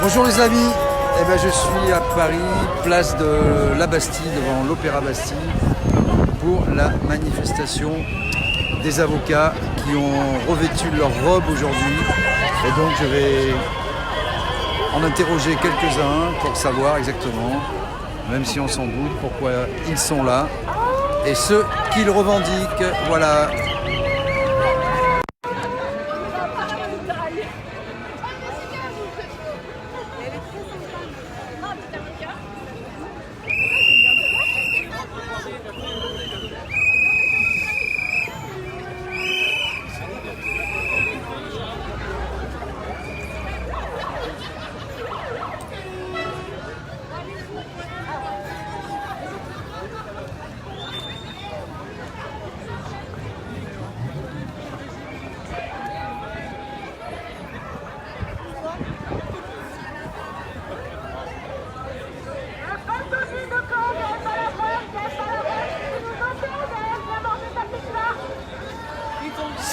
Bonjour les amis, je suis à Paris, place de la Bastille, devant l'Opéra Bastille, pour la manifestation des avocats qui ont revêtu leur robe aujourd'hui. Et donc je vais en interroger quelques-uns pour savoir exactement, même si on s'en doute, pourquoi ils sont là et ce qu'ils revendiquent. Voilà.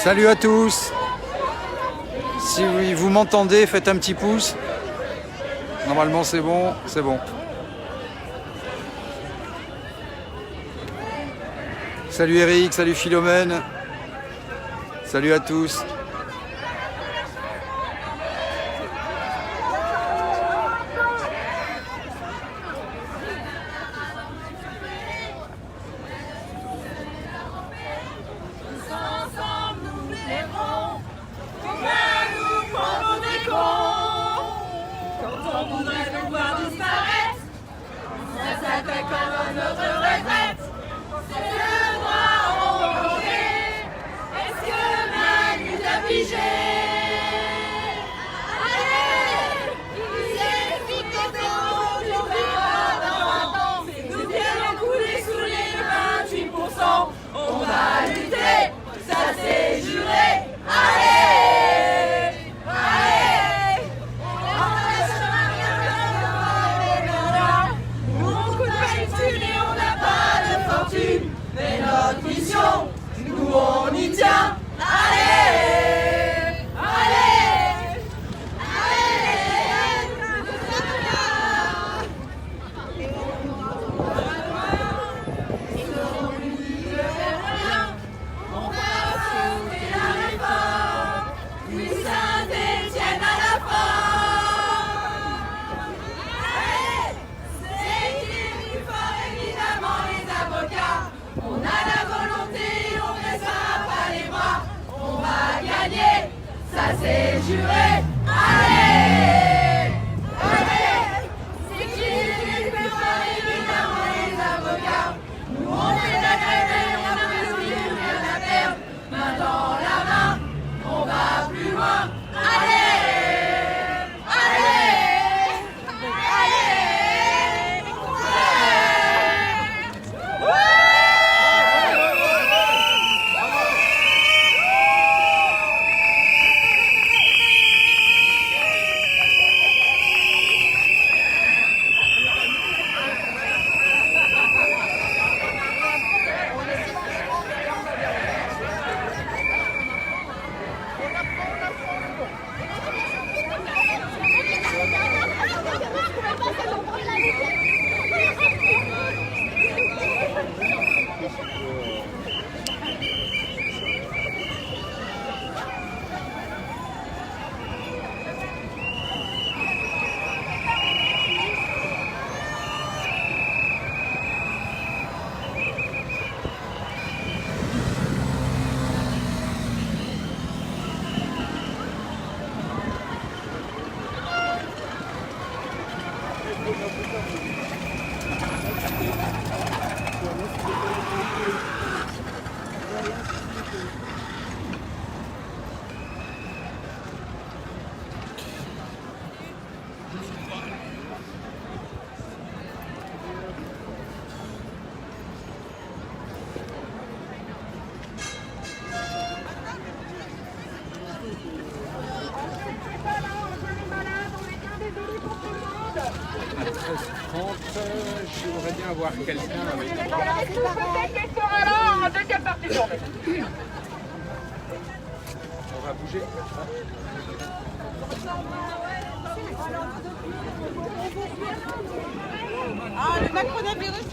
Salut à tous. Si vous m'entendez, faites un petit pouce. Normalement c'est bon, c'est bon. Salut Eric, salut Philomène. Salut à tous. C'est juré, allez, allez, c'est qui les plus forts, évidemment les avocats. Nous on fait la grève et on a plus rien à perdre. Main dans la main, on va plus loin, allez, allez, allez, J'aimerais bien avoir quelqu'un avec... Est-ce que vous souhaitez qu'elle sera là en deuxième partie de journée? On va bouger. Ah, le macronavirus.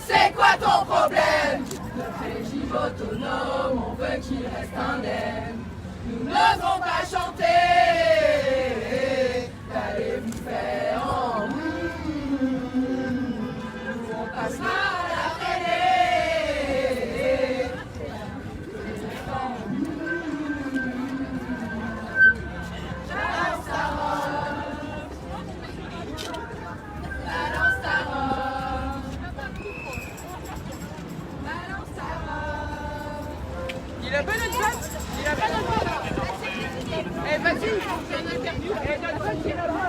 C'est quoi ton problème? Notre régime autonome, on veut qu'il reste indemne. Nous n'osons pas chanter. Allez-vous faire en nous? On passera à la télé. Balance ta robe. Balance ta robe. Balance ta robe. Il a pas notre patte. Il a pas notre patte. Eh, vas-y, fais une interview. Eh, notre patte, il est là-bas.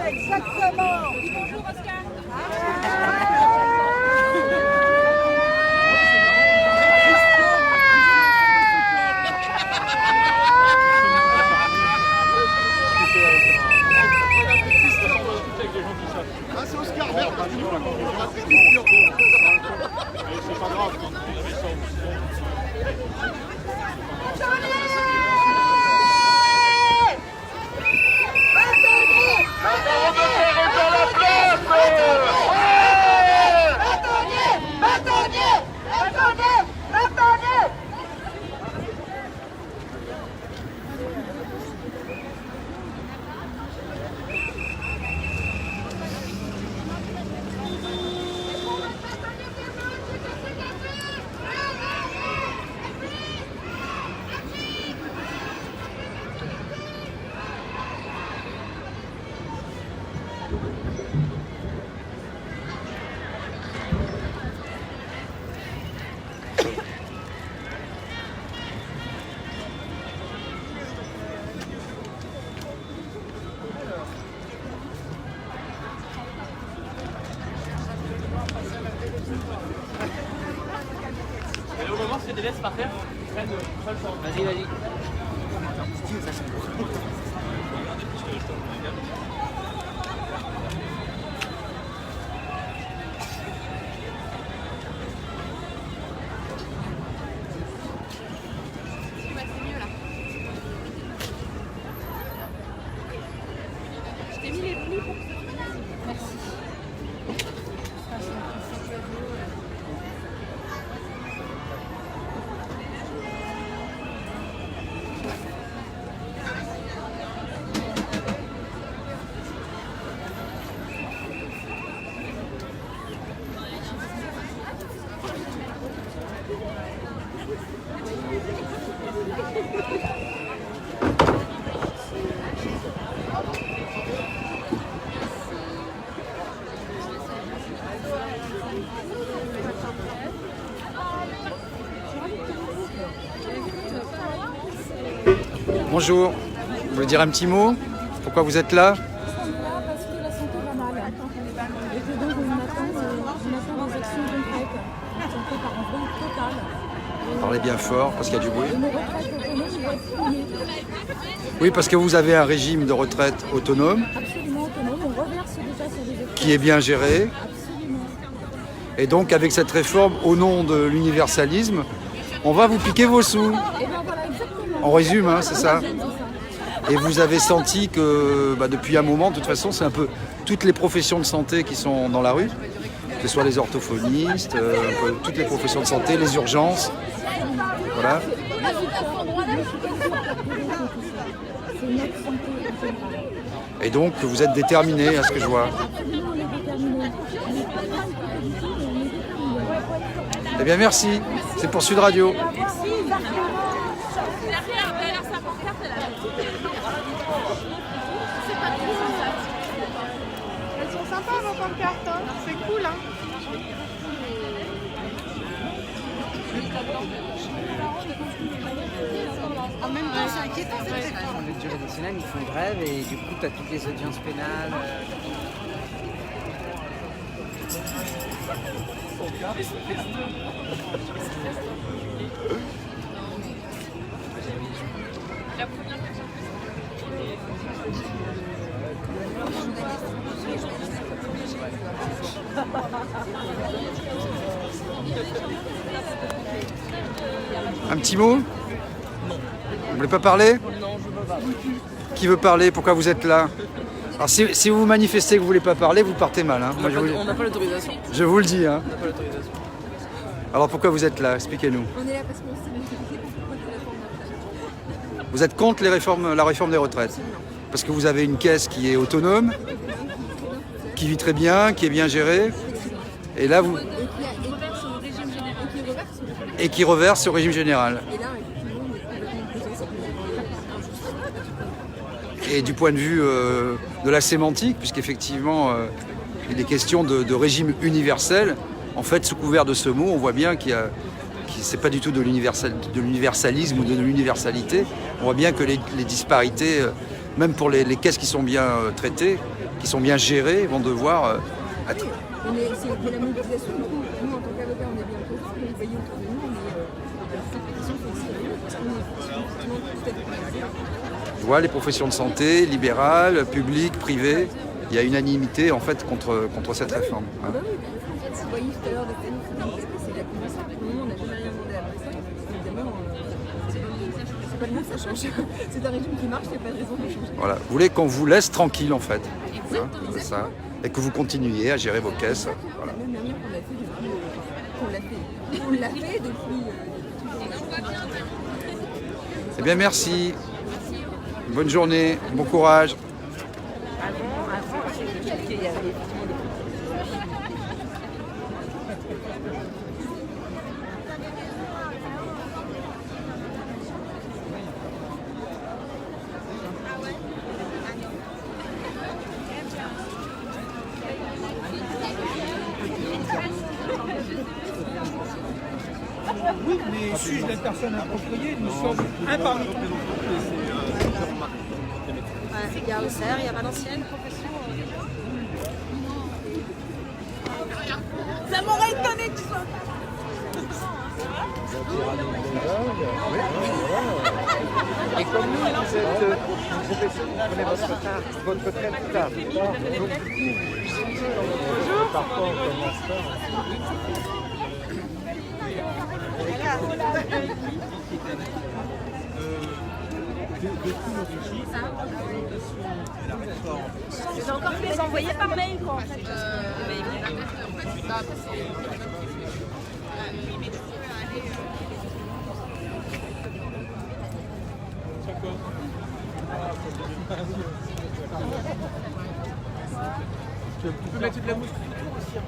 Exactement. Bonjour Oscar. Ah, c'est Oscar, merde. C'est pas grave. Et au moment, c'est des laisses par terre. Vas-y, vas-y. Je t'ai mis les plis pour que ça. Merci. Bonjour, vous voulez dire un petit mot? Pourquoi vous êtes là? Parce que la santé va mal et que donc on attend des actions concrètes qui sont faites par un Parlez bien fort parce qu'il y a du bruit. Et nos retraites autonomes vont être payées. Oui, parce que vous avez un régime de retraite autonome Absolument autonome. On reverse déjà sur des efforts. qui est bien géré. Absolument. Et donc, avec cette réforme, au nom de l'universalisme, on va vous piquer vos sous. Et bien voilà, exactement. On résume, hein, c'est ça. C'est ça. Et vous avez senti que depuis un moment, de toute façon, c'est un peu toutes les professions de santé qui sont dans la rue, que ce soit les orthophonistes, un peu toutes les professions de santé, les urgences. Voilà. C'est notre santé en général. Et donc, vous êtes déterminés à ce que je vois. Absolument, on est déterminés. On n'est pas une compétition, mais on est déterminés. Eh bien, merci. C'est pour Sud Radio. Elles sont sympas vos pancartes, hein. C'est cool, hein. En même temps, c'est inquiétant cette réforme. Les juridictionnels, ils font grève et du coup, tu as toutes les audiences pénales. Un petit mot? Vous voulez pas parler? Non, je veux pas. Qui veut parler? Pourquoi vous êtes là? Alors si vous manifestez que vous voulez pas parler, vous partez mal. Hein. Moi, On n'a pas l'autorisation. je vous le dis. Hein. On n'a pas l'autorisation. Alors pourquoi vous êtes là? Expliquez-nous. On est là parce qu'on s'est contre la réforme des retraites. Vous êtes contre la réforme des retraites? Parce que vous avez une caisse qui est autonome, qui vit très bien, qui est bien gérée, et là vous et qui reverse au régime général. Et là, effectivement, on est complètement opposé. Et du point de vue de la sémantique, puisqu'effectivement il est question de régime universel, en fait sous couvert de ce mot, on voit bien qu'il c'est pas du tout de l'universalisme ou de l'universalité. On voit bien que les disparités, même pour les caisses qui sont bien traitées, qui sont bien gérées, vont devoir être... C'est de la mobilisation. Nous, en tant qu'avocats, on est bien contents, mais les pays autour de nous, cette pétition, il faut le sérieux parce qu'on est effectivement tout à fait mobilisés. Je vois les professions de santé, libérales, publiques, privées, il y a unanimité en fait contre cette réforme. Hein. Ah bah oui, vous voyez tout à l'heure, c'est la convention. Pour le moment, on n'a jamais rien demandé après ça. Évidemment, c'est pas le monde, ça change. C'est un régime qui marche, il n'y a pas de raison de changer. Voilà. Vous voulez qu'on vous laisse tranquille en fait. Hein, c'est ça. Et que vous continuiez à gérer vos caisses. Voilà. La même manière qu'on l'a fait depuis Eh bien merci. Bonne journée, bon courage. Avant, il y avait effectivement des Oui, mais suis-je la personne appropriée? Nous sommes un parmi tous. Il y a Auxerre, il y a Valenciennes. Ça m'aurait étonné que tu sois. Et comme nous, vous êtes une profession, vous prenez votre retraite tard. Donc, parfois, on commence pas. J'ai encore pu les envoyer par mail, quoi, en fait. Tu peux mettre de la mousse autour aussi.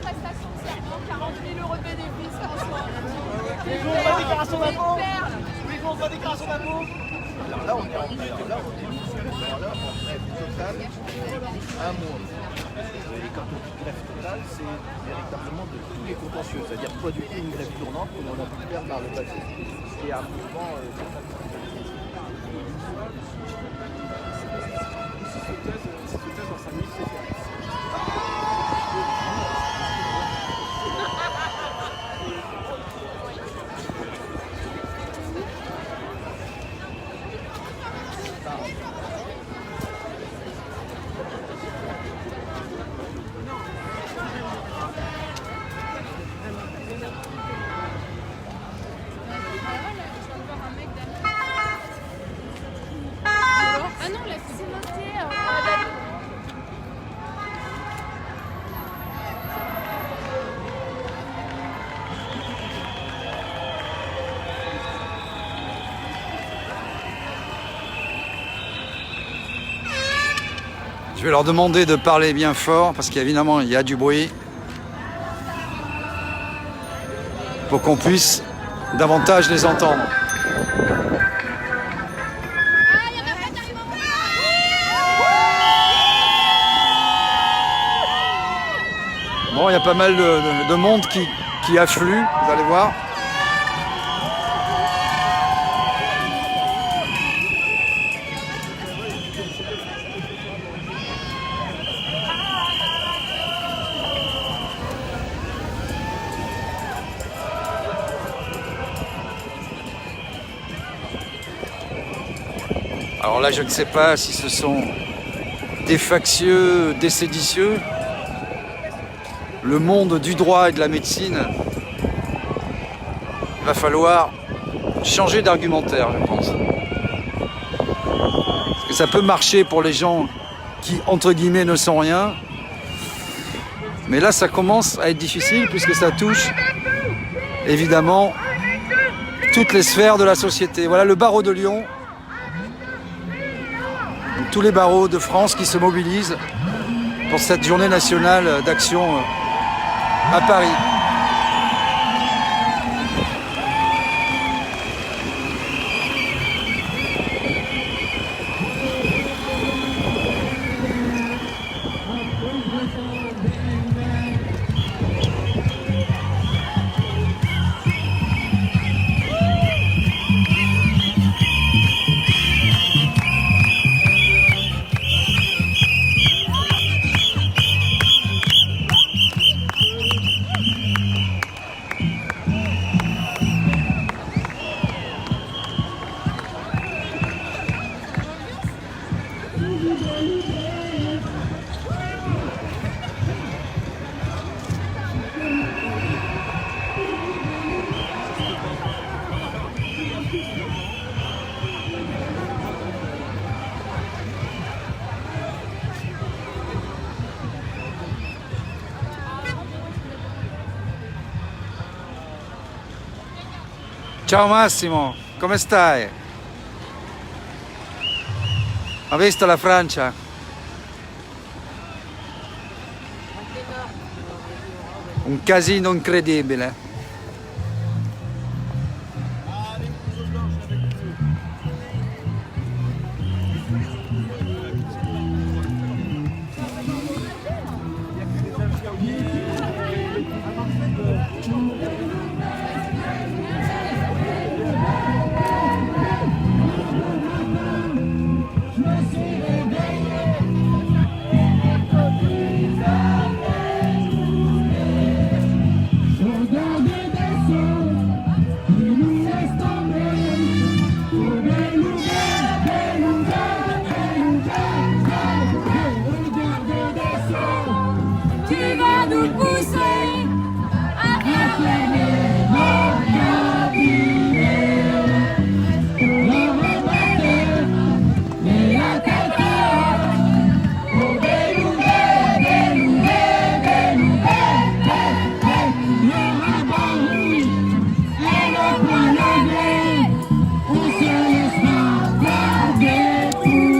Prestation de serment, 40 000 € de bénéfices, François. Les jours, on va déclaration d'impôt. Les jours, on va déclaration d'impôt. Alors là, on est en total, un mois. Les cartouches greffe totale, c'est véritablement de tous les contentieux, c'est-à-dire pas du tout une greffe tournante comme on a pu le faire par le passé. Et un mouvement Ah non, là c'est noté. Je vais leur demander de parler bien fort parce qu'évidemment il y a du bruit pour qu'on puisse davantage les entendre. Bon, il y a pas mal de monde qui afflue, vous allez voir. Alors là, je ne sais pas si ce sont des factieux, des séditieux. Le monde du droit et de la médecine, il va falloir changer d'argumentaire, je pense. Parce que ça peut marcher pour les gens qui, entre guillemets, ne sont rien. Mais là, ça commence à être difficile puisque ça touche, évidemment, toutes les sphères de la société. Voilà le barreau de Lyon. Tous les barreaux de France qui se mobilisent pour cette journée nationale d'action à Paris. Ciao Massimo, come stai? Hai visto la Francia? Un casino incredibile.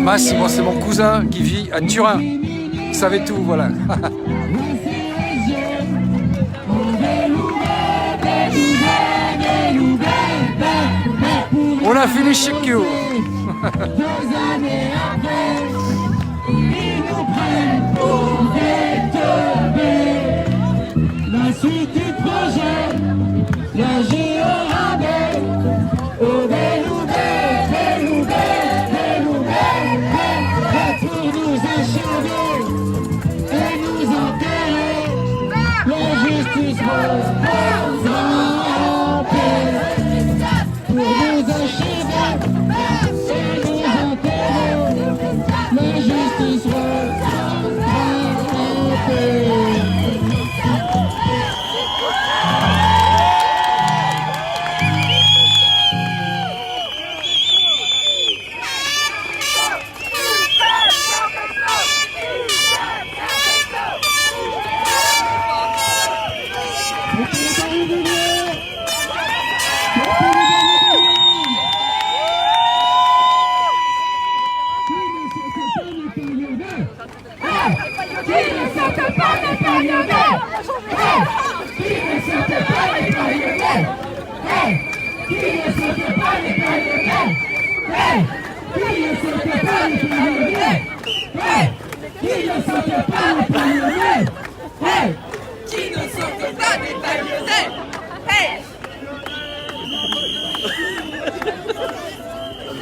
Massimo, c'est mon cousin qui vit à Turin. Vous savez tout, voilà. On a fini chez Q. Deux années après, ils nous prennent pour des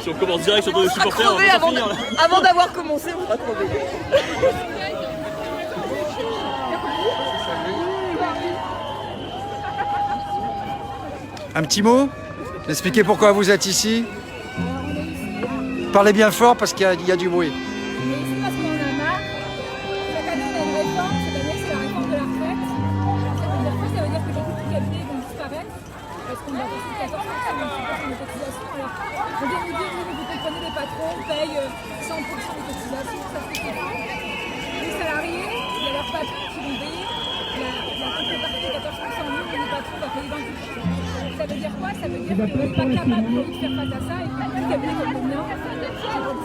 Si on commence direct sur les supporters, on va pas finir là. Avant d'avoir commencé, on va crever. Un petit mot? Expliquez pourquoi vous êtes ici. Parlez bien fort parce qu'il y a du bruit. Mais ici parce qu'on en a marre. Chaque année on a une réforme, cette année c'est la réforme de la retraite. Ça veut dire que beaucoup de cabinets vont disparaître parce qu'on va passer 14% de cotisation. Alors on vient nous dire, oui, vous comprenez, les patrons payent 100% des cotisations, ça fait que les salariés, il y a leurs patrons qui vont payer la contrepartie de 14%, nous les patrons vont payer 20%. Ça veut dire quoi? Ça veut dire qu'on n'est pas capable de faire face à ça et le cabinet comme le mien,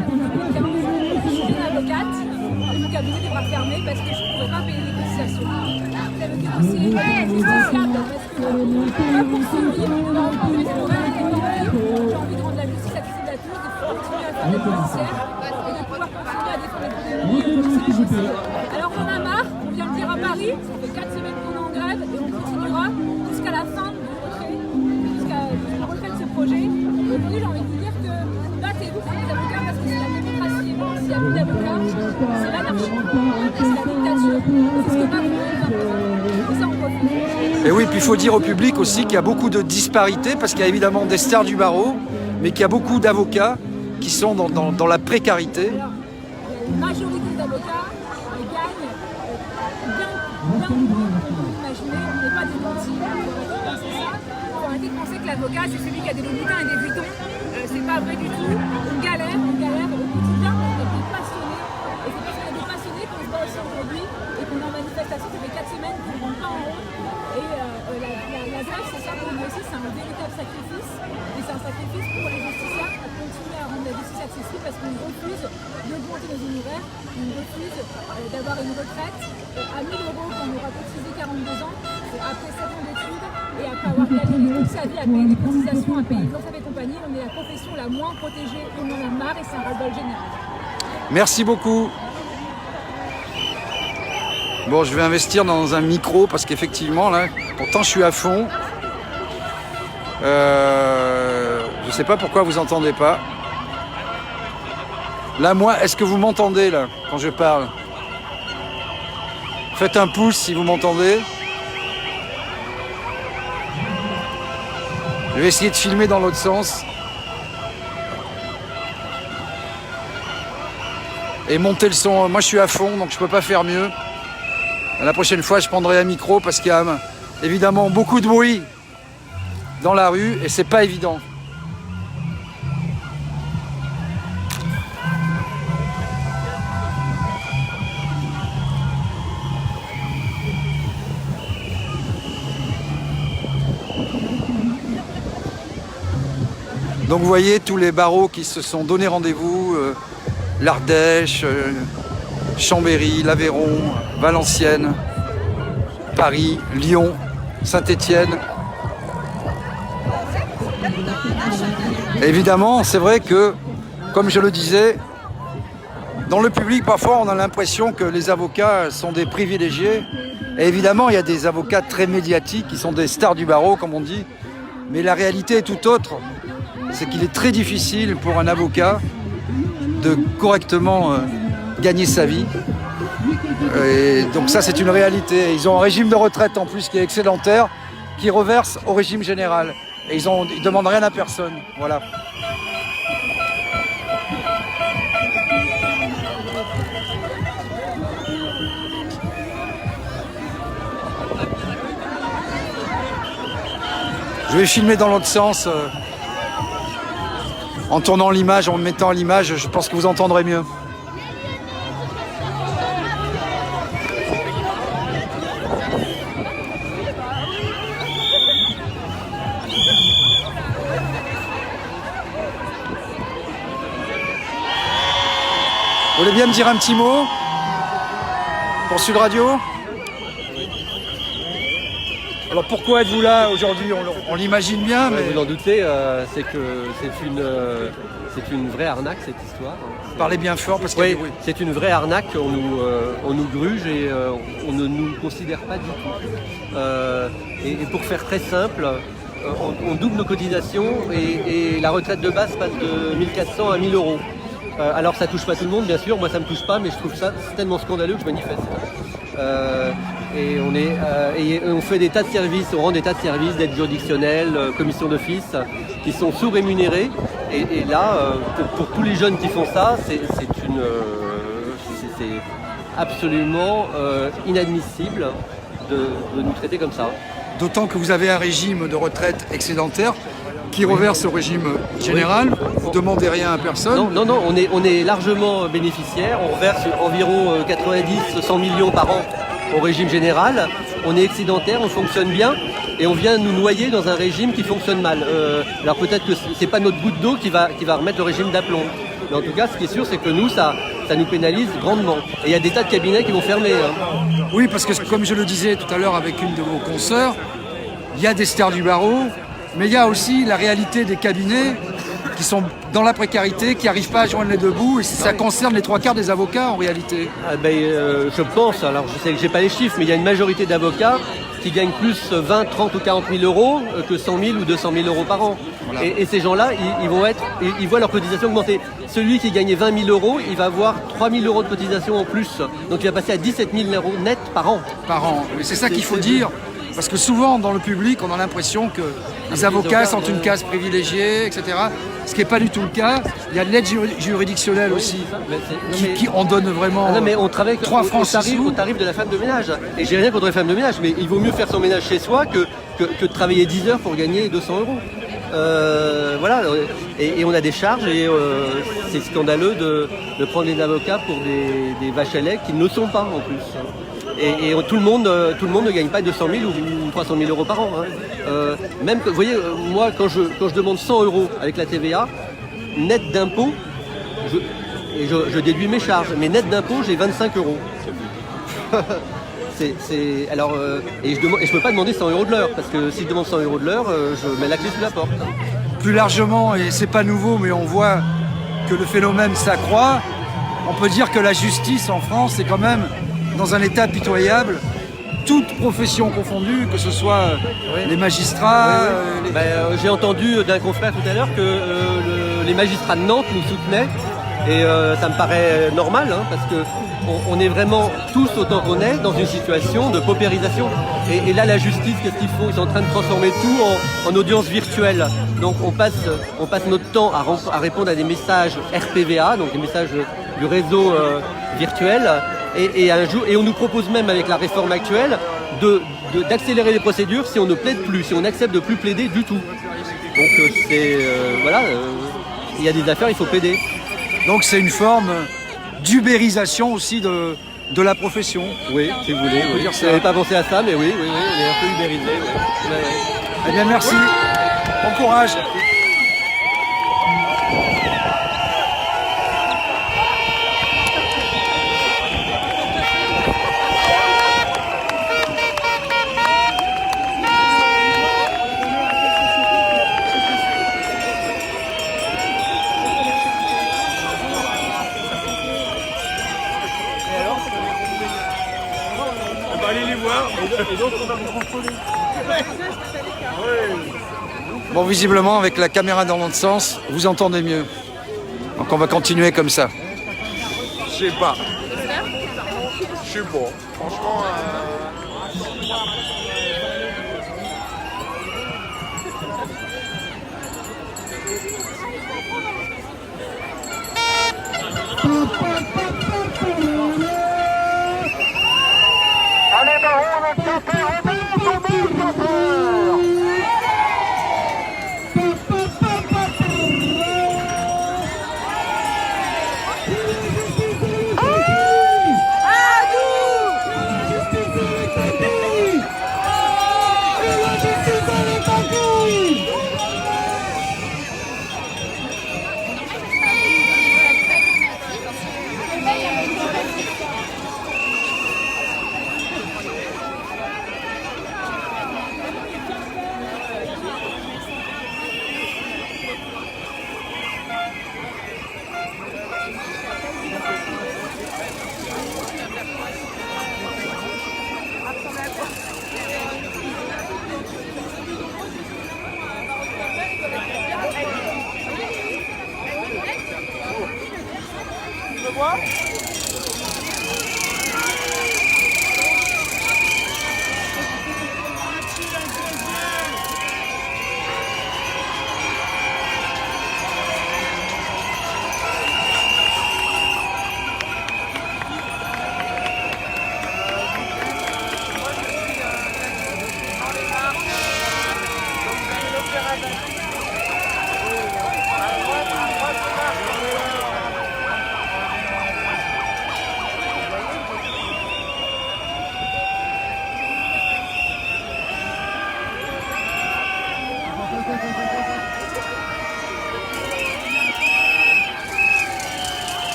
je suis une avocate et mon cabinet devra fermer parce que je ne pourrai pas payer les cotisations. Ça veut dire aussi justiciable parce que pour survivre, on a envie de trouver un équilibre. J'ai envie de rendre la justice accessible à tous, de continuer à faire des policières et de pouvoir continuer à défendre les policiers. Alors on a marre, on vient de dire à Paris, ça fait 4 semaines qu'on est en grève et on continuera jusqu'à la fin le retrait de ce projet. Aujourd'hui, j'ai envie de vous dire que battez-vous pour les avocats parce que c'est la démocratie. S'il n'y a plus d'avocats, c'est l'anarchie, c'est la dictature, c'est ce que Macron veut. Et ça, on refuse. Et oui, puis il faut dire au public aussi qu'il y a beaucoup de disparités parce qu'il y a évidemment des stars du barreau, mais qu'il y a beaucoup d'avocats qui sont dans la précarité. Alors, la majorité d'avocats gagnent bien moins qu'on peut imaginer. On n'est pas des gentils, on arrêter de penser que l'avocat c'est celui qui a des longs boutins et des butons. C'est pas vrai du tout. On galère au quotidien, on est des passionnés. Et c'est parce qu'on est des passionnés qu'on se bat aussi aujourd'hui et qu'on est en manifestation. Ça fait 4 semaines qu'on ne rentre pas en rond. Et la grève, c'est ça pour nous aussi, c'est un véritable sacrifice. Et c'est un sacrifice pour les justiciables à continuer à rendre la justice accessible parce qu'on refuse d'augmenter nos honoraires, on refuse d'avoir une retraite à 1 000 € quand on aura cotisé 42 ans, après 7 ans d'études et après avoir gagné toute sa vie à payer des cotisations, à payer l'ensemble et compagnie. On est la profession la moins protégée, on en a marre et c'est un ras-le-bol général. Merci beaucoup. Bon, je vais investir dans un micro parce qu'effectivement, là, pourtant je suis à fond. Je ne sais pas pourquoi vous n'entendez pas. Là, moi, est-ce que vous m'entendez, là, quand je parle? Faites un pouce si vous m'entendez. Je vais essayer de filmer dans l'autre sens. Et monter le son. Moi, je suis à fond, donc je ne peux pas faire mieux. La prochaine fois, je prendrai un micro parce qu'il y a évidemment beaucoup de bruit dans la rue et c'est pas évident. Donc vous voyez tous les barreaux qui se sont donné rendez-vous, l'Ardèche, Chambéry, l'Aveyron, Valenciennes, Paris, Lyon, Saint-Étienne. Évidemment, c'est vrai que, comme je le disais, dans le public, parfois, on a l'impression que les avocats sont des privilégiés. Et évidemment, il y a des avocats très médiatiques qui sont des stars du barreau, comme on dit. Mais la réalité est tout autre. C'est qu'il est très difficile pour un avocat de correctement gagner sa vie. Et donc ça, c'est une réalité. Ils ont un régime de retraite en plus qui est excédentaire, qui reverse au régime général. Et ils demandent rien à personne. Voilà. Je vais filmer dans l'autre sens, en tournant l'image, en mettant l'image, je pense que vous entendrez mieux. Vous voulez bien me dire un petit mot pour Sud Radio ? Alors pourquoi êtes-vous là aujourd'hui ? On l'imagine bien, mais... Vous en doutez, c'est que c'est une vraie arnaque cette histoire. Parlez bien fort parce que... Oui, c'est une vraie arnaque, on nous gruge et on ne nous considère pas du tout. Et pour faire très simple, on double nos cotisations et la retraite de base passe de 1400 à 1000 euros. Alors ça touche pas tout le monde bien sûr, moi ça me touche pas, mais je trouve ça tellement scandaleux que je manifeste. Et on fait des tas de services, on rend des tas de services d'aide juridictionnelle, commission d'office, qui sont sous-rémunérés. Et là, pour tous les jeunes qui font ça, c'est absolument inadmissible de nous traiter comme ça. D'autant que vous avez un régime de retraite excédentaire qui reverse au régime général, vous ne demandez rien à personne. Non, on est largement bénéficiaire, on reverse environ 90-100 millions par an au régime général, on est excédentaire, on fonctionne bien et on vient nous noyer dans un régime qui fonctionne mal. Alors peut-être que c'est pas notre goutte d'eau qui va remettre le régime d'aplomb. Mais en tout cas, ce qui est sûr, c'est que nous, ça nous pénalise grandement. Et il y a des tas de cabinets qui vont fermer. Oui, parce que comme je le disais tout à l'heure avec une de vos consoeurs, il y a des stars du barreau, mais il y a aussi la réalité des cabinets qui sont dans la précarité, qui n'arrivent pas à joindre les deux bouts, et ça concerne les 3/4 des avocats en réalité. Je pense, alors je sais que j'ai pas les chiffres, mais il y a une majorité d'avocats qui gagnent plus 20, 30 ou 40 000 euros que 100 000 ou 200 000 euros par an. Voilà. Et ces gens-là, ils voient leur cotisation augmenter. Celui qui gagnait 20 000 euros, il va avoir 3 000 euros de cotisation en plus. Donc il va passer à 17 000 euros net par an. Par an, mais c'est ça qu'il faut dire. Parce que souvent, dans le public, on a l'impression que les avocats sont une case privilégiée, etc. Ce qui n'est pas du tout le cas. Il y a de l'aide juridictionnelle aussi, qui on donne vraiment mais on travaille 3 francs au tarif de la femme de ménage. Et j'ai rien contre les femmes de ménage, mais il vaut mieux faire son ménage chez soi que de travailler 10 heures pour gagner 200 euros. Voilà, et on a des charges et c'est scandaleux de prendre des avocats pour des vaches à lait qui ne le sont pas en plus. Et tout le monde ne gagne pas 200 000 ou 300 000 euros par an. Même que, vous voyez, moi, quand je demande 100 euros avec la TVA, net d'impôt, je déduis mes charges, mais net d'impôt, j'ai 25 euros. Alors, et je peux pas demander 100 euros de l'heure, parce que si je demande 100 euros de l'heure, je mets la clé sous la porte. Plus largement, et c'est pas nouveau, mais on voit que le phénomène s'accroît, on peut dire que la justice en France est quand même dans un état pitoyable, toutes professions confondues, que ce soit les magistrats... J'ai entendu d'un confrère tout à l'heure que les magistrats de Nantes nous soutenaient, et ça me paraît normal, hein, parce que on est vraiment tous autant qu'on est dans une situation de paupérisation. Et là, la justice, qu'est-ce qu'ils font ? Ils sont en train de transformer tout en audience virtuelle. Donc on passe notre temps à répondre à des messages RPVA, donc des messages du réseau virtuel. Et on nous propose même avec la réforme actuelle d'accélérer les procédures si on ne plaide plus, si on accepte de plus plaider du tout. Donc il y a des affaires, il faut plaider. Donc c'est une forme d'ubérisation aussi de la profession. Oui, si vous voulez. Oui. Je n'avais pas pensé à ça, mais oui, on est un peu ubérisé. Oui. Eh bien merci, bon courage. Bon, visiblement, avec la caméra dans l'autre sens, vous entendez mieux. Donc on va continuer comme ça. Je sais pas. Je sais pas. Franchement, Allez, Baron, le chauffeur,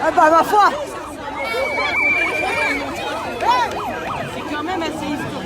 Ah bah ma foi, c'est quand même assez historique.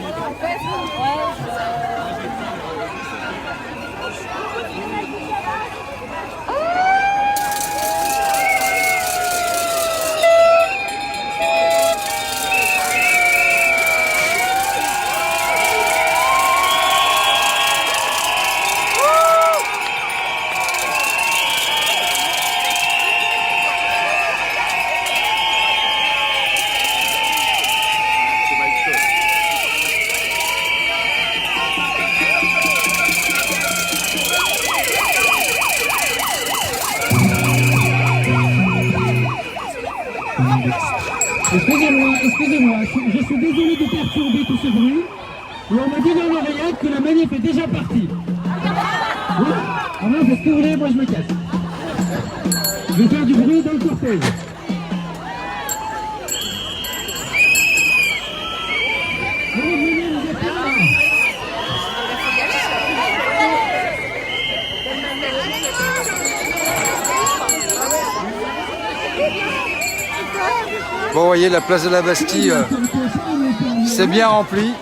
Excusez-moi, je suis désolé de perturber tout ce bruit. Et on m'a dit dans l'oreillette que la manif est déjà partie. Oui. Ah non, c'est ce que vous voulez, moi je me casse. Je vais faire du bruit dans le cortège. Allez, venez, vous êtes là. Bon, vous voyez, la place de la Bastille, c'est bien rempli.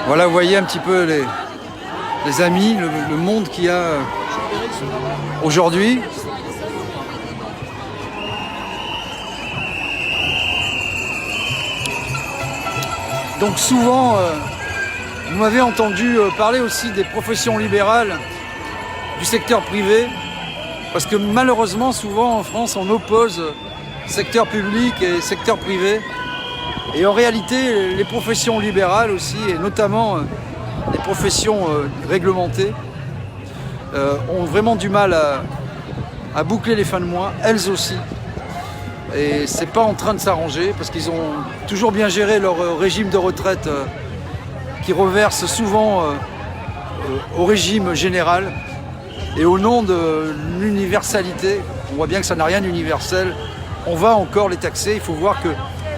Voilà, vous voyez un petit peu les amis, le monde qu'il y a aujourd'hui. Donc souvent, vous m'avez entendu parler aussi des professions libérales du secteur privé, parce que malheureusement, souvent en France, on oppose secteur public et secteur privé. Et en réalité, les professions libérales aussi, et notamment les professions réglementées, ont vraiment du mal à boucler les fins de mois, elles aussi. Et c'est pas en train de s'arranger parce qu'ils ont toujours bien géré leur régime de retraite qui reverse souvent au régime général. Et au nom de l'universalité, on voit bien que ça n'a rien d'universel, on va encore les taxer. Il faut voir que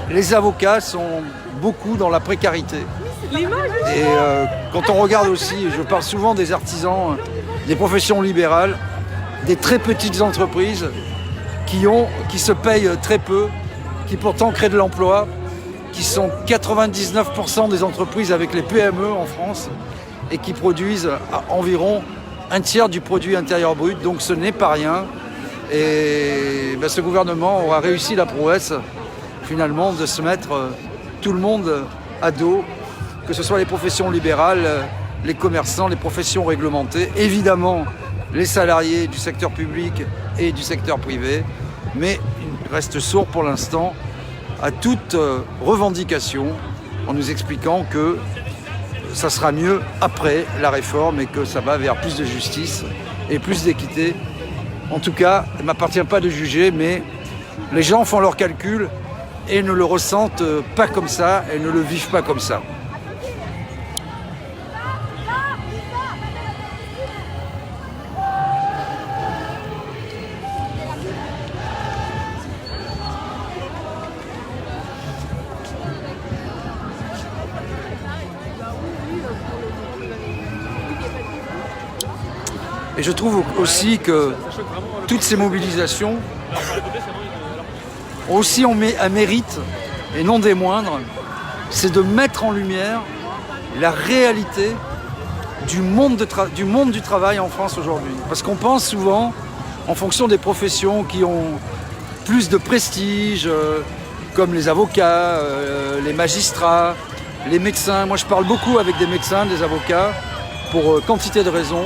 les avocats sont beaucoup dans la précarité. Et quand on regarde aussi, je parle souvent des artisans, des professions libérales, des très petites entreprises qui se payent très peu, qui pourtant créent de l'emploi, qui sont 99% des entreprises avec les PME en France et qui produisent environ un tiers du produit intérieur brut, donc ce n'est pas rien. Et ce gouvernement aura réussi la prouesse finalement de se mettre tout le monde à dos, que ce soit les professions libérales, les commerçants, les professions réglementées, évidemment les salariés du secteur public et du secteur privé, mais il reste sourd pour l'instant à toute revendication en nous expliquant que ça sera mieux après la réforme et que ça va vers plus de justice et plus d'équité. En tout cas, il ne m'appartient pas de juger, mais les gens font leurs calculs et ne le ressentent pas comme ça et ne le vivent pas comme ça. Et je trouve aussi que toutes ces mobilisations ont aussi un mérite, et non des moindres, c'est de mettre en lumière la réalité du monde du travail en France aujourd'hui. Parce qu'on pense souvent, en fonction des professions qui ont plus de prestige, comme les avocats, les magistrats, les médecins. Moi je parle beaucoup avec des médecins, des avocats, pour quantité de raisons.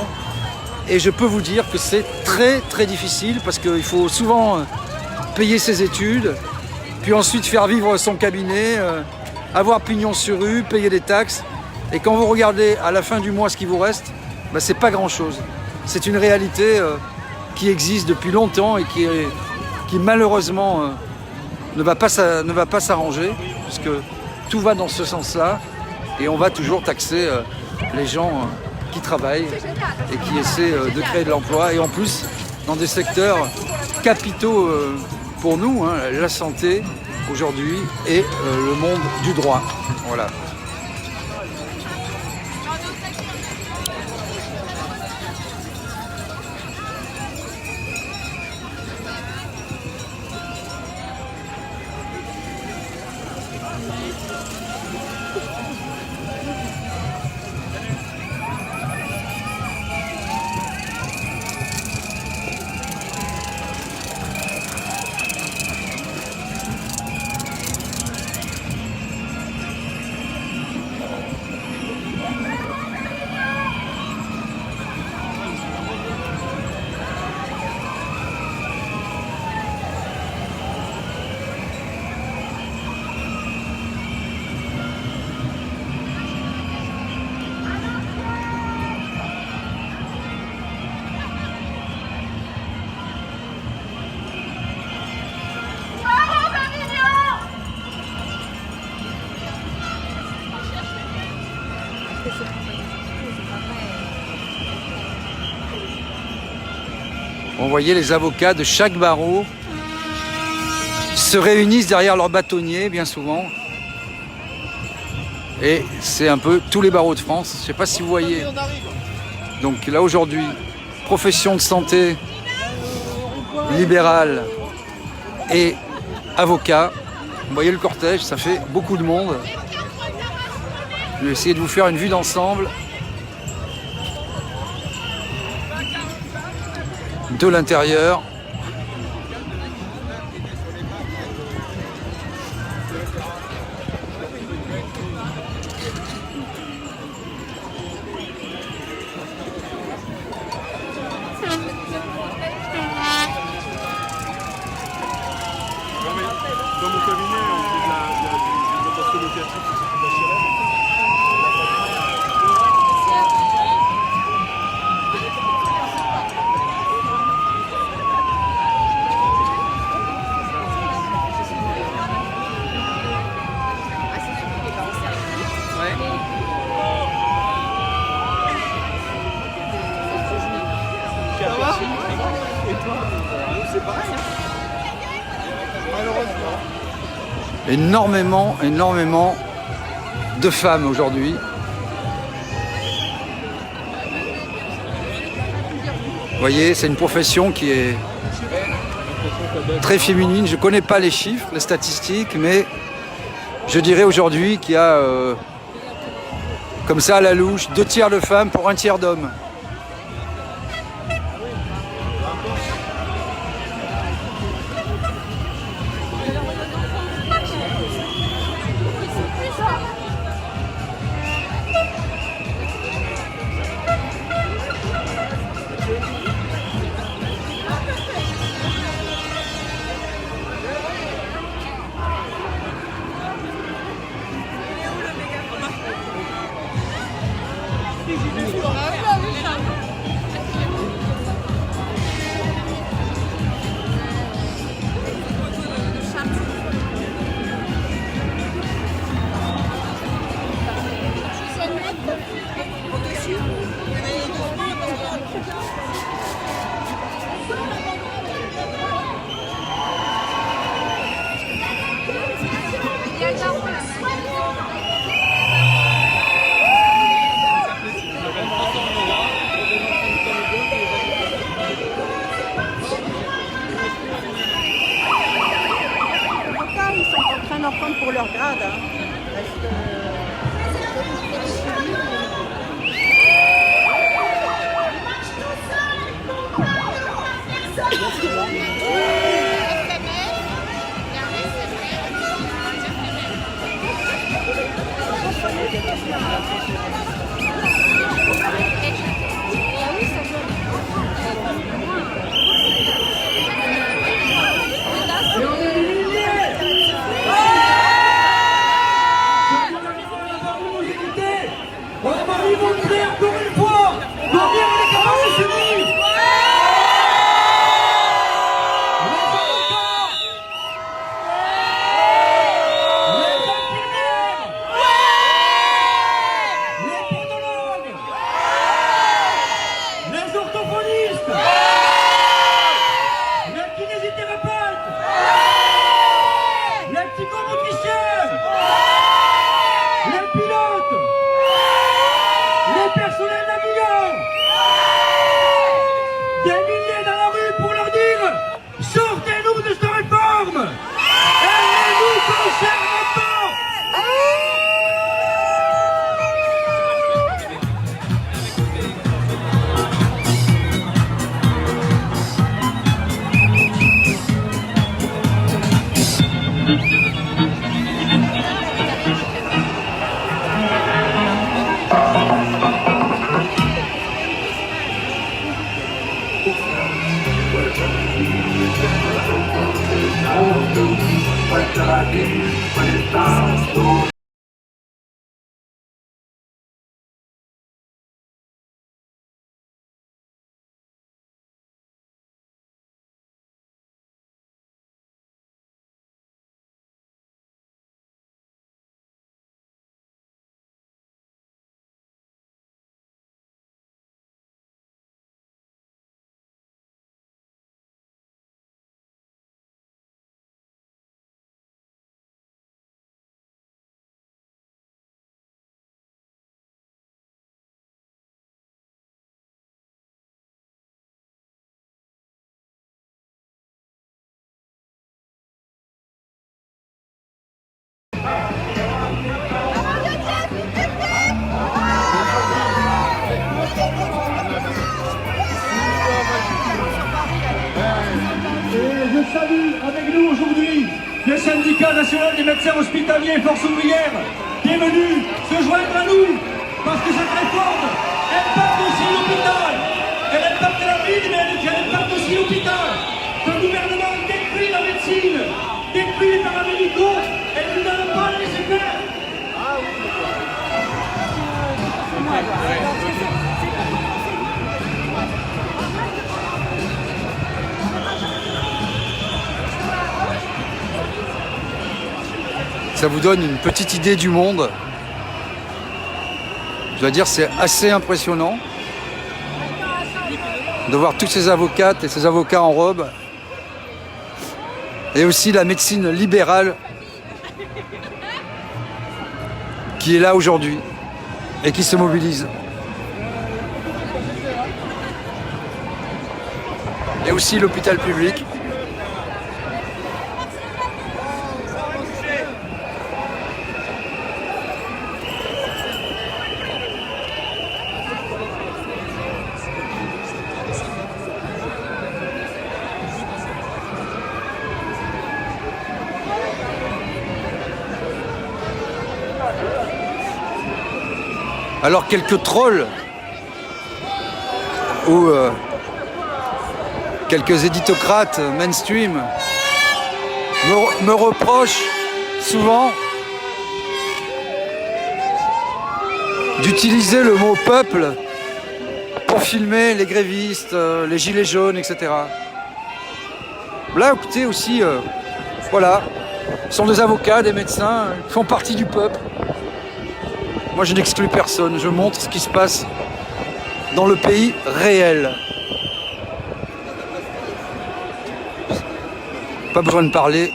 Et je peux vous dire que c'est très très difficile parce qu'il faut souvent payer ses études, puis ensuite faire vivre son cabinet, avoir pignon sur rue, payer des taxes. Et quand vous regardez à la fin du mois ce qui vous reste, c'est pas grand-chose. C'est une réalité qui existe depuis longtemps et qui malheureusement ne va pas s'arranger, puisque tout va dans ce sens-là et on va toujours taxer les gens qui travaillent et qui essaient de créer de l'emploi, et en plus dans des secteurs capitaux pour nous, la santé aujourd'hui et le monde du droit. Voilà. Vous voyez, les avocats de chaque barreau se réunissent derrière leur bâtonnier, bien souvent. Et c'est un peu tous les barreaux de France. Je ne sais pas si vous voyez. Donc là, aujourd'hui, profession de santé libérale et avocat. Vous voyez le cortège, ça fait beaucoup de monde. Je vais essayer de vous faire une vue d'ensemble de l'intérieur. Dans mon cabinet, on fait du potentiel locatif aussi pour la Énormément de femmes aujourd'hui. Vous voyez, c'est une profession qui est très féminine. Je ne connais pas les chiffres, les statistiques, mais je dirais aujourd'hui qu'il y a, comme ça à la louche, 2/3 de femmes pour 1/3 d'hommes. Ils sont en train d'en prendre pour leur grade. syndicat national des médecins hospitaliers et force ouvrière qui est venu se joindre à nous, parce que cette réforme impacte aussi l'hôpital. Elle impacte la ville, mais elle impacte aussi l'hôpital. Le gouvernement détruit la médecine, détruit les paramédicaux, et nous n'allons pas les laisser faire. Ça vous donne une petite idée du monde. Je dois dire, c'est assez impressionnant de voir toutes ces avocates et ces avocats en robe. Et aussi la médecine libérale qui est là aujourd'hui et qui se mobilise. Et aussi l'hôpital public. Alors quelques trolls ou quelques éditocrates mainstream me reprochent souvent d'utiliser le mot peuple pour filmer les grévistes, les gilets jaunes, etc. Là, écoutez aussi, voilà, ce sont des avocats, des médecins, ils font partie du peuple. Moi, je n'exclus personne, je montre ce qui se passe dans le pays réel. Pas besoin de parler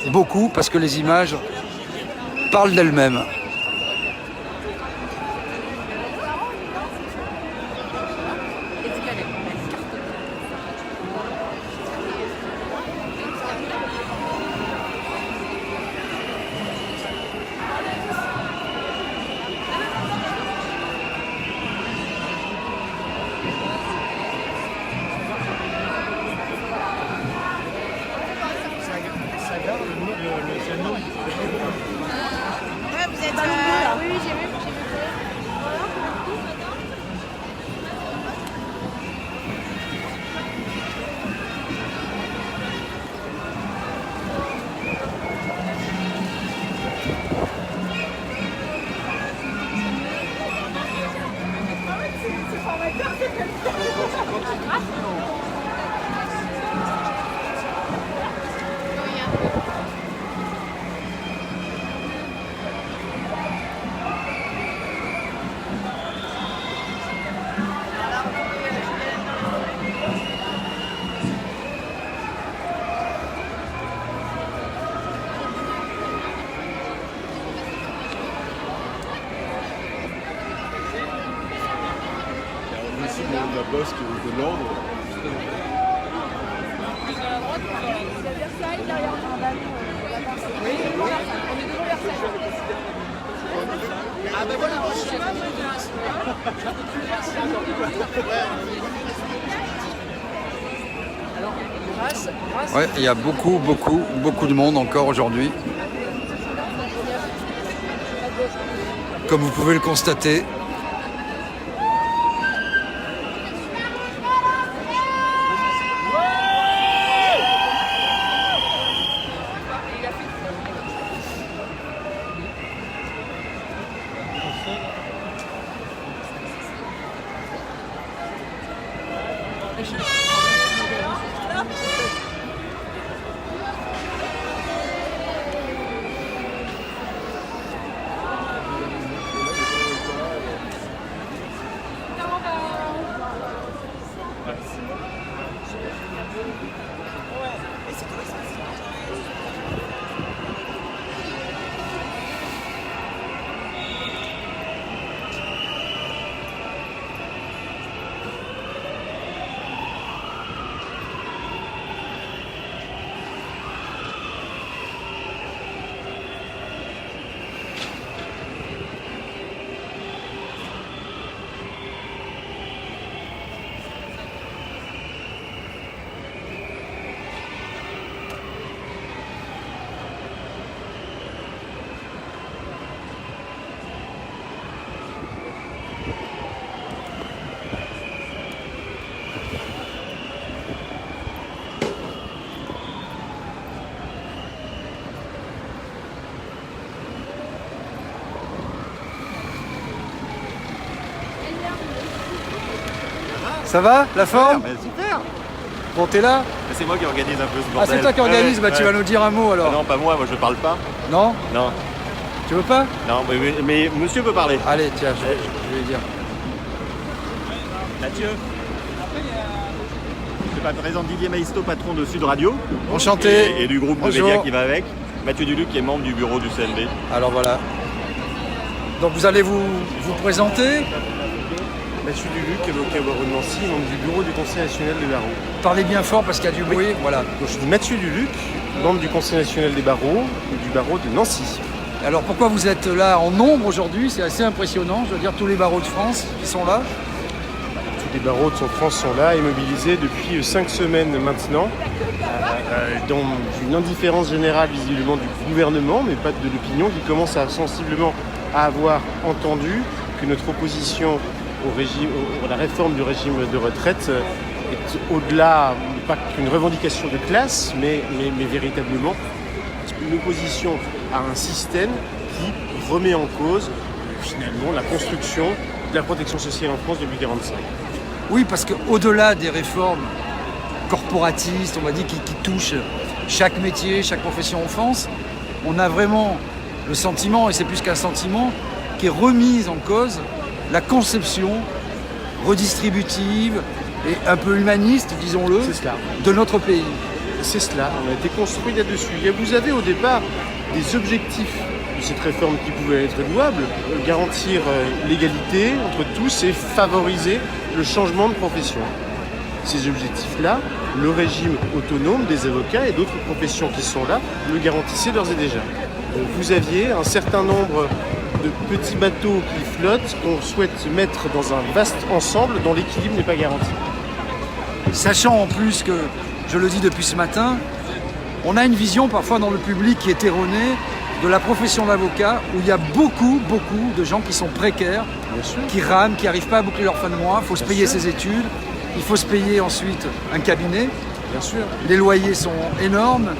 beaucoup parce que les images parlent d'elles-mêmes. La bosse de l'ordre. Ouais, il y a beaucoup de monde encore aujourd'hui. Comme vous pouvez le constater. Ça va, la forme? Super. Bon, t'es là? C'est moi qui organise un peu ce Ah, bordel. c'est toi qui organise, bah tu vas nous dire un mot alors. Non, pas moi je parle pas. Non? Non, Tu veux pas? non, mais monsieur peut parler. Allez, tiens, je vais lui dire. Mathieu. Je présente Didier Maisto, patron de Sud Radio. Enchanté. Et du groupe de Bonjour. médias qui va avec. Mathieu Duluc qui est membre du bureau du CNB. Alors voilà. Donc vous allez vous présenter. Mathieu Duluc, avocat au barreau de Nancy, membre du bureau du Conseil national des barreaux. Parlez bien fort parce qu'il y a du bruit. Voilà. Donc, je dis Mathieu Duluc, membre du Conseil national des barreaux et du barreau de Nancy. Alors pourquoi vous êtes là en nombre aujourd'hui? C'est assez impressionnant. Je veux dire, tous les barreaux de France qui sont là. Tous les barreaux de France sont là et mobilisés depuis 5 semaines maintenant, dans une indifférence générale visiblement du gouvernement, mais pas de l'opinion, qui commence à sensiblement à avoir entendu que notre opposition à la réforme du régime de retraite est au-delà, pas qu'une revendication de classe, mais véritablement une opposition à un système qui remet en cause finalement la construction de la protection sociale en France depuis 1945. Oui, parce qu'au-delà des réformes corporatistes, on va dire, qui touchent chaque métier, chaque profession en France, on a vraiment le sentiment, et c'est plus qu'un sentiment, qui est remise en cause la conception redistributive et un peu humaniste, disons-le, de notre pays. C'est cela, on a été construit là-dessus. Et vous avez au départ des objectifs de cette réforme qui pouvaient être louables, garantir l'égalité entre tous et favoriser le changement de profession. Ces objectifs-là, le régime autonome des avocats et d'autres professions qui sont là le garantissaient d'ores et déjà. Donc vous aviez un certain nombre de petits bateaux qui flottent qu'on souhaite mettre dans un vaste ensemble dont l'équilibre n'est pas garanti. Sachant en plus que, je le dis depuis ce matin, on a une vision parfois dans le public qui est erronée de la profession d'avocat où il y a beaucoup de gens qui sont précaires, qui rament, qui n'arrivent pas à boucler leur fin de mois, il faut se payer ses études, il faut se payer ensuite un cabinet. Bien sûr. Les loyers sont énormes,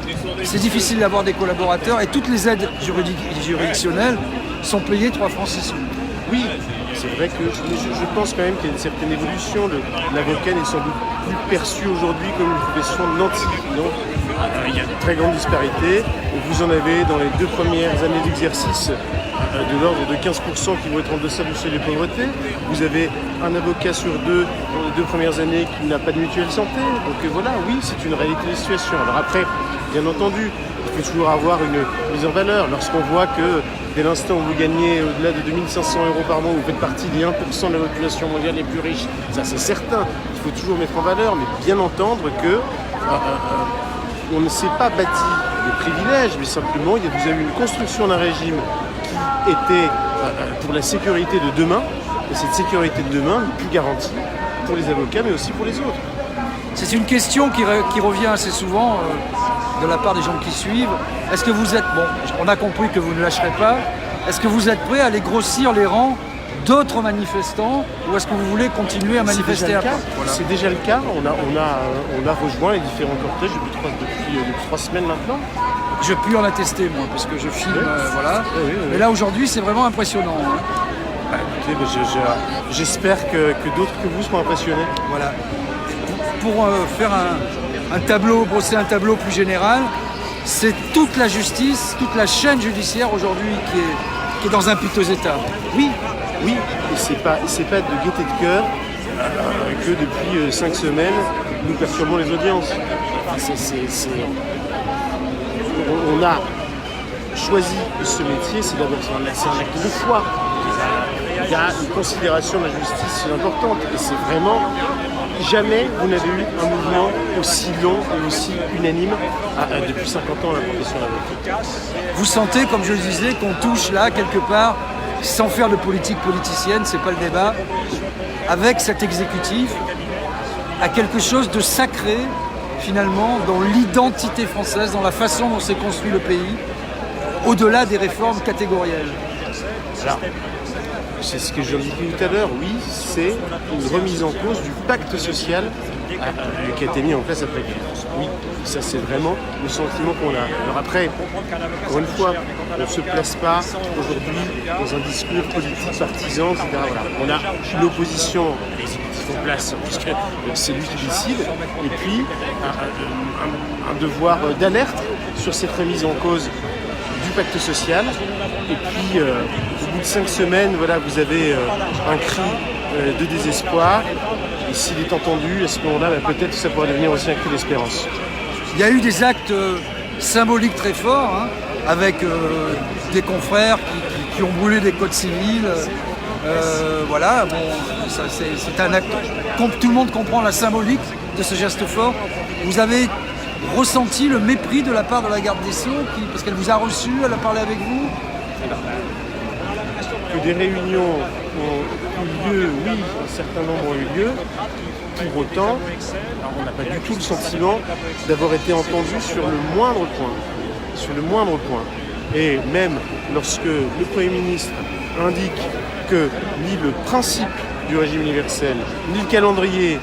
c'est difficile d'avoir des collaborateurs et toutes les aides juridictionnelles sont payées 3 francs 6 sous. Oui, c'est vrai que je pense quand même qu'il y a une certaine évolution. L'avocat n'est sans doute plus perçu aujourd'hui comme une profession nantie. Donc, il y a de très grandes disparités. Vous en avez dans les 2 premières années d'exercice de l'ordre de 15% qui vont être en deçà du seuil de pauvreté. Vous avez un avocat sur 2 dans les 2 premières années qui n'a pas de mutuelle santé. Donc voilà, oui, c'est une réalité de situation. Alors après, bien entendu, il faut toujours avoir une mise en valeur. Lorsqu'on voit que dès l'instant où vous gagnez au-delà de 2 500 € par mois, vous faites partie des 1% de la population mondiale les plus riches, ça c'est certain. Il faut toujours mettre en valeur, mais bien entendre que on ne s'est pas bâti des privilèges, mais simplement vous avez eu une construction d'un régime qui était pour la sécurité de demain, et cette sécurité de demain n'est plus garantie pour les avocats, mais aussi pour les autres. C'est une question qui revient assez souvent de la part des gens qui suivent. Est-ce que vous êtes, bon, on a compris que vous ne lâcherez pas, est-ce que vous êtes prêt à aller grossir les rangs d'autres manifestants ou est-ce que vous voulez continuer à manifester à part? C'est déjà le cas. On a rejoint les différents cortèges depuis 3 semaines maintenant. Je puis en attester moi parce que je filme, voilà. Oui. Mais là aujourd'hui c'est vraiment impressionnant. Écoutez, j'espère que d'autres que vous seront impressionnés. Voilà. Pour faire un tableau, brosser un tableau plus général, c'est toute la justice, toute la chaîne judiciaire aujourd'hui qui est dans un piteux état. Oui, et c'est pas de gaieté de cœur que depuis 5 semaines nous perturbons les audiences. On a choisi ce métier, c'est d'abord un acte de foi. Il y a une considération de la justice importante et c'est vraiment jamais vous n'avez eu un mouvement aussi long et aussi unanime depuis 50 ans à la profession d'avocat. Vous sentez, comme je le disais, qu'on touche là quelque part, sans faire de politique politicienne, c'est pas le débat, avec cet exécutif, à quelque chose de sacré finalement dans l'identité française, dans la façon dont s'est construit le pays, au-delà des réformes catégorielles. Alors, c'est ce que je disais tout à l'heure, oui, c'est une remise en cause du pacte social qui a été mis en place après-guerre. Oui, ça c'est vraiment le sentiment qu'on a. Alors après, encore une fois, on ne se place pas aujourd'hui dans un discours politique partisan, etc. Voilà. On a l'opposition à l'exécutif en place, puisque c'est lui qui décide, et puis un devoir d'alerte sur cette remise en cause du pacte social. Et puis, au bout de 5 semaines, voilà, vous avez un cri de désespoir. Et s'il est entendu, à ce moment-là, peut-être que ça pourrait devenir aussi un cri d'espérance. Il y a eu des actes symboliques très forts, hein, avec des confrères qui ont brûlé des codes civils. Voilà, bon, c'est un acte. Tout le monde comprend la symbolique de ce geste fort. Vous avez ressenti le mépris de la part de la garde des Sceaux, parce qu'elle vous a reçu, elle a parlé avec vous? Que des réunions ont eu lieu, oui, un certain nombre ont eu lieu. Pour autant, on n'a pas du tout le sentiment d'avoir été entendu sur le moindre point. Sur le moindre point. Et même lorsque le Premier ministre indique que ni le principe du régime universel, ni le calendrier,